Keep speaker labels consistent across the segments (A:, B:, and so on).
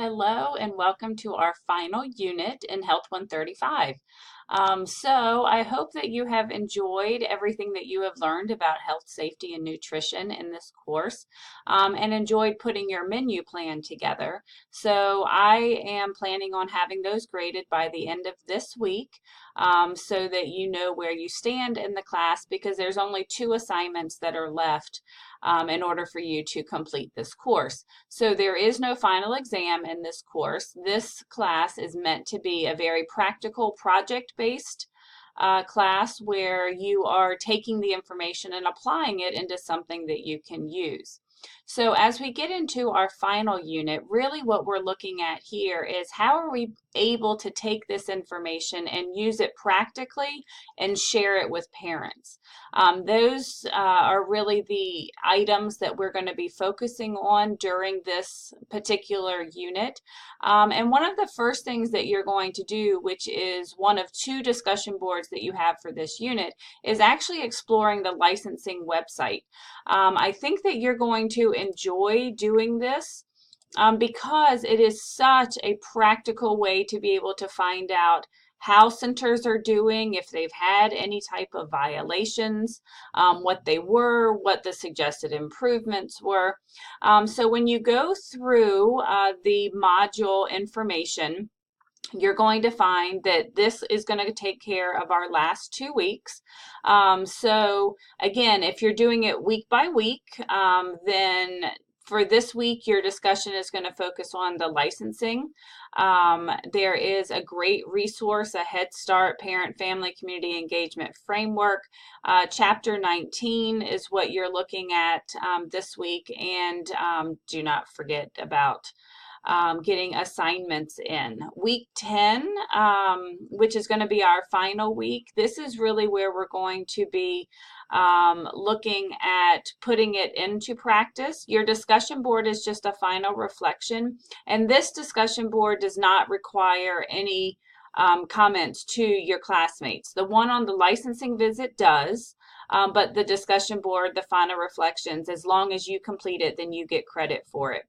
A: Hello and welcome to our final unit in Health 135. So I hope that you have enjoyed everything that you have learned about health, safety, and nutrition in this course and enjoyed putting your menu plan together. So I am planning on having those graded by the end of this week so that you know where you stand in the class because there's only 2 assignments that are left in order for you to complete this course. So there is no final exam in this course. This class is meant to be a very practical project-based class where you are taking the information and applying it into something that you can use. So as we get into our final unit, really what we're looking at here is how are we able to take this information and use it practically and share it with parents. Those are really the items that we're going to be focusing on during this particular unit. And one of the first things that you're going to do, which is one of 2 discussion boards that you have for this unit, is actually exploring the licensing website. I think that you're going to enjoy doing this because it is such a practical way to be able to find out how centers are doing, if they've had any type of violations, what they were, what the suggested improvements were. So when you go through the module information, you're going to find that this is going to take care of our last 2 weeks. So again, if you're doing it week by week, then for this week, your discussion is going to focus on the licensing. There is a great resource, a Head Start Parent Family Community Engagement Framework. Chapter 19 is what you're looking at this week, and do not forget about getting assignments in. Week 10, which is going to be our final week, this is really where we're going to be looking at putting it into practice. Your discussion board is just a final reflection, and this discussion board does not require any comments to your classmates. The one on the licensing visit does, but the discussion board, the final reflections, as long as you complete it, then you get credit for it.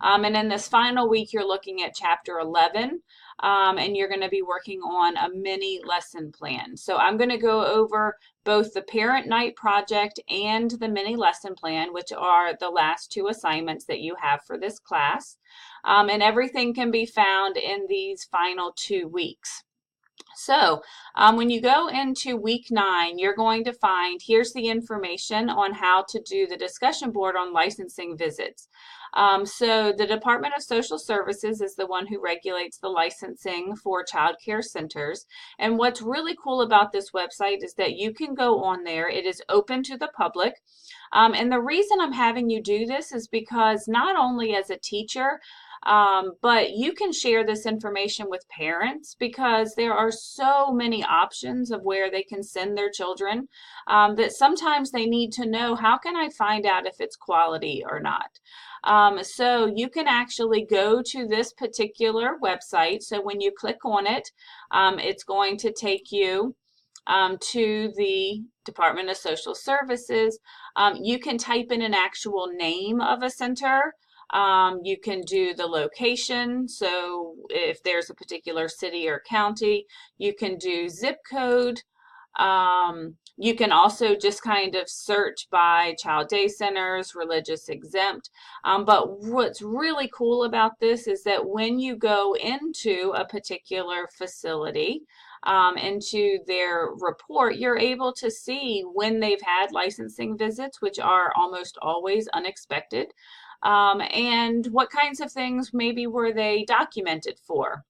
A: And in this final week, you're looking at chapter 11, and you're going to be working on a mini lesson plan. So I'm going to go over both the parent night project and the mini lesson plan, which are the last 2 assignments that you have for this class. And everything can be found in these final 2 weeks. So when you go into week 9, you're going to find here's the information on how to do the discussion board on licensing visits. So the Department of Social Services is the one who regulates the licensing for child care centers. And what's really cool about this website is that you can go on there. It is open to the public. And the reason I'm having you do this is because not only as a teacher, but you can share this information with parents because there are so many options of where they can send their children that sometimes they need to know, how can I find out if it's quality or not? So you can actually go to this particular website. So when you click on it, it's going to take you to the Department of Social Services. You can type in an actual name of a center. You can do the location, so if there's a particular city or county, you can do zip code. You can also just kind of search by child day centers, religious exempt. But what's really cool about this is that when you go into a particular facility, into their report, you're able to see when they've had licensing visits, which are almost always unexpected. And what kinds of things maybe were they documented for.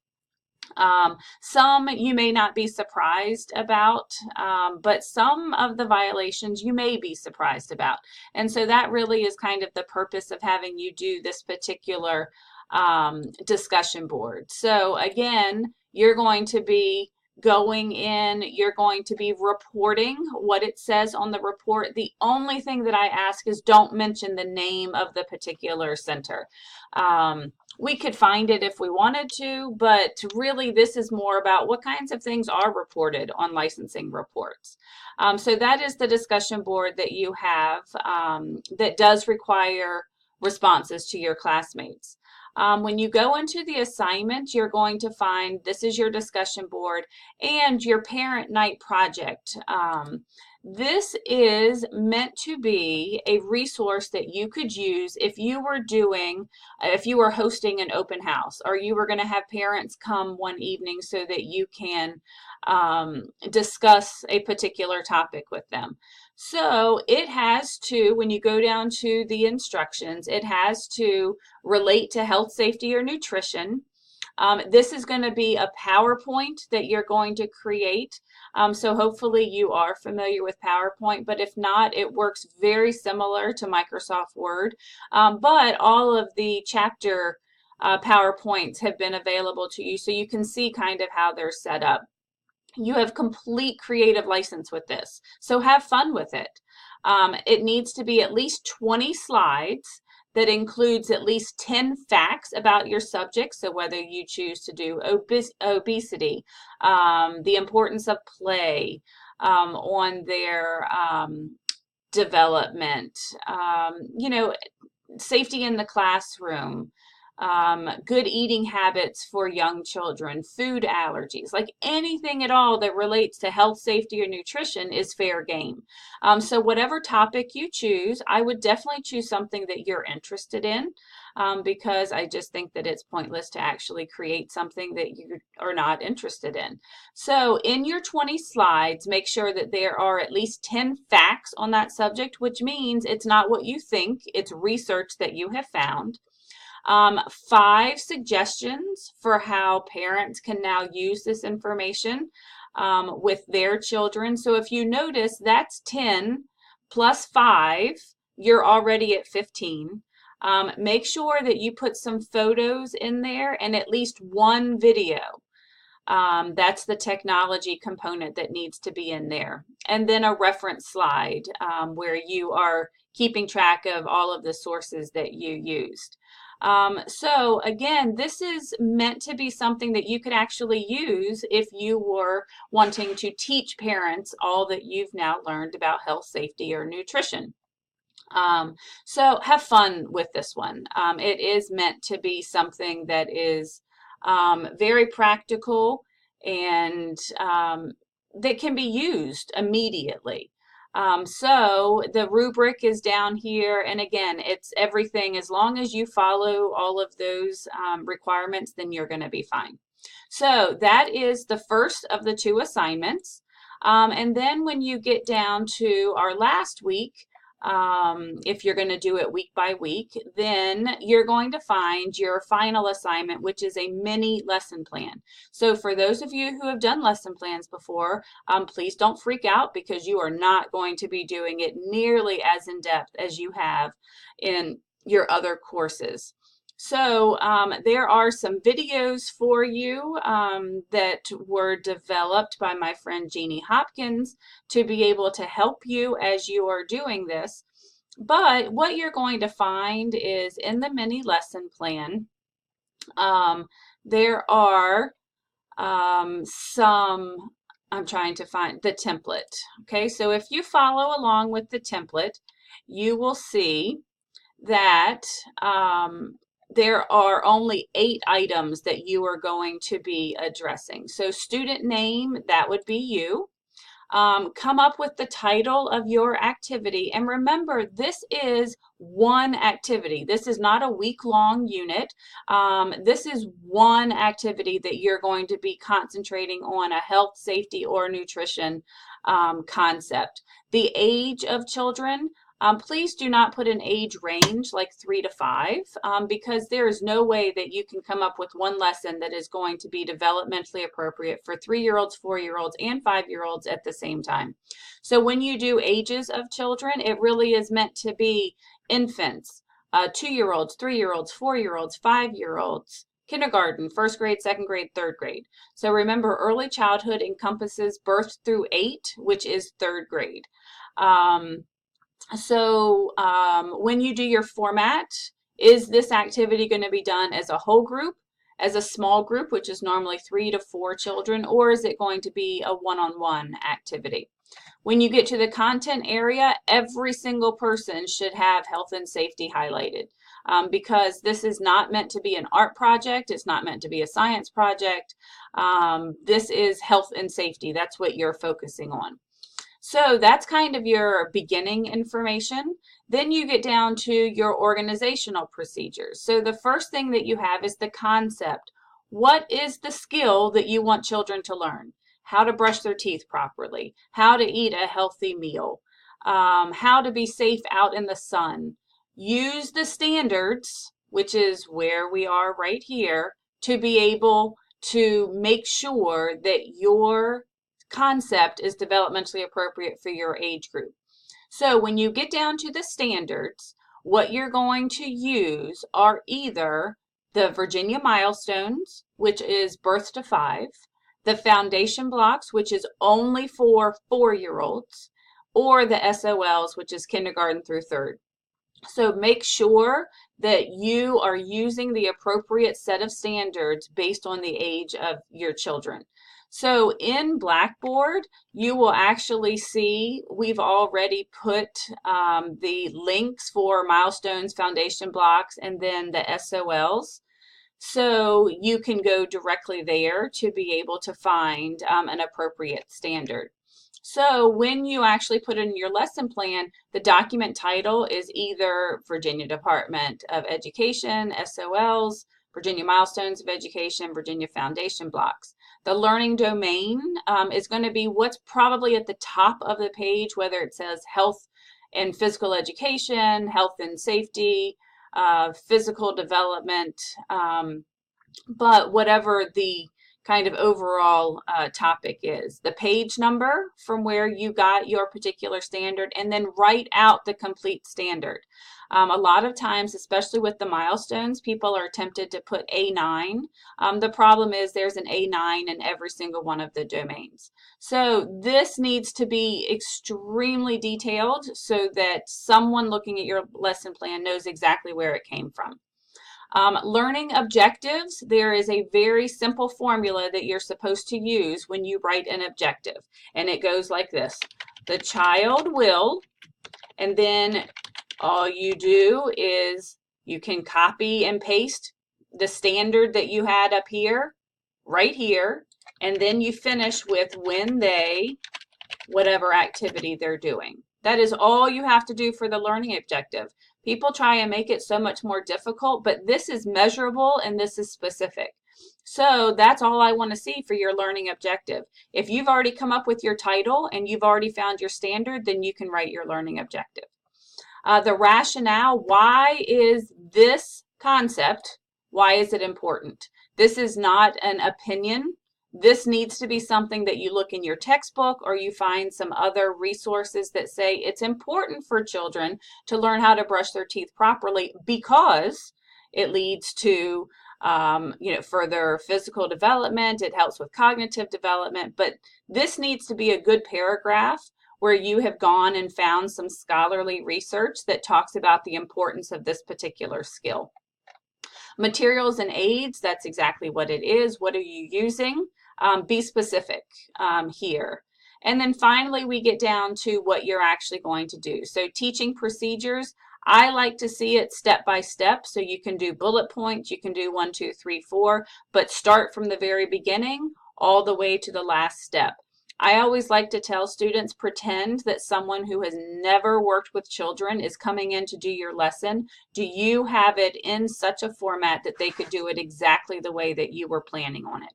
A: Some you may not be surprised about, but some of the violations you may be surprised about. And so that really is kind of the purpose of having you do this particular discussion board. So again, you're going to be going in, you're going to be reporting what it says on the report. The only thing that I ask is don't mention the name of the particular center. We could find it if we wanted to, but really this is more about what kinds of things are reported on licensing reports. So that is the discussion board that you have that does require responses to your classmates. When you go into the assignment, you're going to find this is your discussion board and your parent night project. This is meant to be a resource that you could use if you were hosting an open house, or you were going to have parents come one evening so that you can discuss a particular topic with them. So it has to, when you go down to the instructions, it has to relate to health, safety, or nutrition. This is going to be a PowerPoint that you're going to create. So hopefully you are familiar with PowerPoint, but if not, it works very similar to Microsoft Word. But all of the chapter PowerPoints have been available to you, so you can see kind of how they're set up. You have complete creative license with this, so have fun with it. It needs to be at least 20 slides that includes at least 10 facts about your subject, so whether you choose to do obesity, the importance of play on their development, safety in the classroom, good eating habits for young children, food allergies, like anything at all that relates to health, safety, or nutrition is fair game. So whatever topic you choose, I would definitely choose something that you're interested in, because I just think that it's pointless to actually create something that you are not interested in. So in your 20 slides, make sure that there are at least 10 facts on that subject, which means it's not what you think, it's research that you have found. 5 suggestions for how parents can now use this information with their children. So if you notice, that's 10 plus 5, you're already at 15. Make sure that you put some photos in there and at least one video. That's the technology component that needs to be in there. And then a reference slide where you are keeping track of all of the sources that you used. So again, this is meant to be something that you could actually use if you were wanting to teach parents all that you've now learned about health, safety, or nutrition. So have fun with this one. It is meant to be something that is very practical and that can be used immediately. So the rubric is down here, and again, it's everything. As long as you follow all of those requirements, then you're going to be fine. So that is the first of the 2 assignments. And then when you get down to our last week, if you're going to do it week by week, then you're going to find your final assignment, which is a mini lesson plan. So for those of you who have done lesson plans before, please don't freak out, because you are not going to be doing it nearly as in depth as you have in your other courses. So there are some videos for you that were developed by my friend Jeannie Hopkins to be able to help you as you are doing this. But what you're going to find is in the mini lesson plan, there are some, I'm trying to find the template. Okay, so if you follow along with the template, you will see that there are only 8 items that you are going to be addressing. So student name, that would be you. Come up with the title of your activity. And remember, this is one activity. This is not a week-long unit. This is one activity that you're going to be concentrating on a health, safety, or nutrition concept. The age of children, please do not put an age range like 3 to 5 because there is no way that you can come up with one lesson that is going to be developmentally appropriate for 3-year-olds, 4-year-olds, and 5-year-olds at the same time. So when you do ages of children, it really is meant to be infants, 2-year-olds, 3-year-olds, 4-year-olds, 5-year-olds, kindergarten, 1st grade, 2nd grade, 3rd grade. So remember, early childhood encompasses birth through 8, which is 3rd grade. So when you do your format, is this activity going to be done as a whole group, as a small group, which is normally 3 to 4 children, or is it going to be a one-on-one activity? When you get to the content area, every single person should have health and safety highlighted. because this is not meant to be an art project. It's not meant to be a science project. This is health and safety. That's what you're focusing on. So that's kind of your beginning information. Then you get down to your organizational procedures. So the first thing that you have is the concept. What is the skill that you want children to learn? How to brush their teeth properly, how to eat a healthy meal, how to be safe out in the sun. Use the standards, which is where we are right here, to be able to make sure that your concept is developmentally appropriate for your age group. So when you get down to the standards, what you're going to use are either the Virginia milestones, which is birth to 5, the foundation blocks, which is only for 4-year-olds, or the SOLs, which is kindergarten through 3rd. So make sure that you are using the appropriate set of standards based on the age of your children. So in Blackboard, you will actually see we've already put the links for milestones, foundation blocks, and then the SOLs. So you can go directly there to be able to find an appropriate standard. So when you actually put in your lesson plan, the document title is either Virginia Department of Education, SOLs, Virginia Milestones of Education, Virginia Foundation Blocks. The learning domain is going to be what's probably at the top of the page, whether it says health and physical education, health and safety, physical development, but whatever the kind of overall topic is. The page number from where you got your particular standard, and then write out the complete standard. A lot of times, especially with the milestones, people are tempted to put A9. The problem is there's an A9 in every single one of the domains. So this needs to be extremely detailed so that someone looking at your lesson plan knows exactly where it came from. Learning objectives, there is a very simple formula that you're supposed to use when you write an objective. And it goes like this. The child will, and then all you do is you can copy and paste the standard that you had up here, right here, and then you finish with when they, whatever activity they're doing. That is all you have to do for the learning objective. People try and make it so much more difficult, but this is measurable and this is specific. So that's all I want to see for your learning objective. If you've already come up with your title and you've already found your standard, then you can write your learning objective. The rationale, why is this concept, why is it important? This is not an opinion. This needs to be something that you look in your textbook or you find some other resources that say it's important for children to learn how to brush their teeth properly because it leads to further physical development. It helps with cognitive development. But this needs to be a good paragraph where you have gone and found some scholarly research that talks about the importance of this particular skill. Materials and aids, that's exactly what it is. What are you using? Be specific here. And then finally, we get down to what you're actually going to do. So teaching procedures, I like to see it step by step. So you can do bullet points, you can do 1, 2, 3, 4, but start from the very beginning all the way to the last step. I always like to tell students, pretend that someone who has never worked with children is coming in to do your lesson. Do you have it in such a format that they could do it exactly the way that you were planning on it?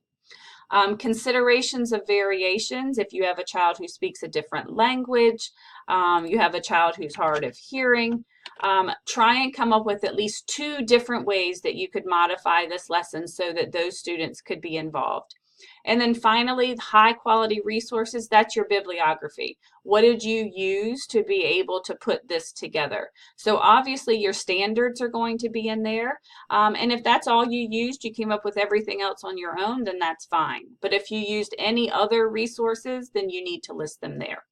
A: Considerations of variations, if you have a child who speaks a different language, you have a child who's hard of hearing, try and come up with at least 2 different ways that you could modify this lesson so that those students could be involved. And then finally, high quality resources, that's your bibliography. What did you use to be able to put this together? So obviously your standards are going to be in there. And if that's all you used, you came up with everything else on your own, then that's fine. But if you used any other resources, then you need to list them there.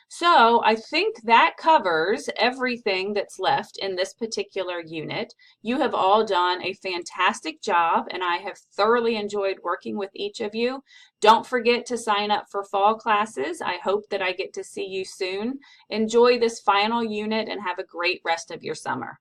A: So I think that covers everything that's left in this particular unit. You have all done a fantastic job, and I have thoroughly enjoyed working with each of you. Don't forget to sign up for fall classes. I hope that I get to see you soon. Enjoy this final unit and have a great rest of your summer.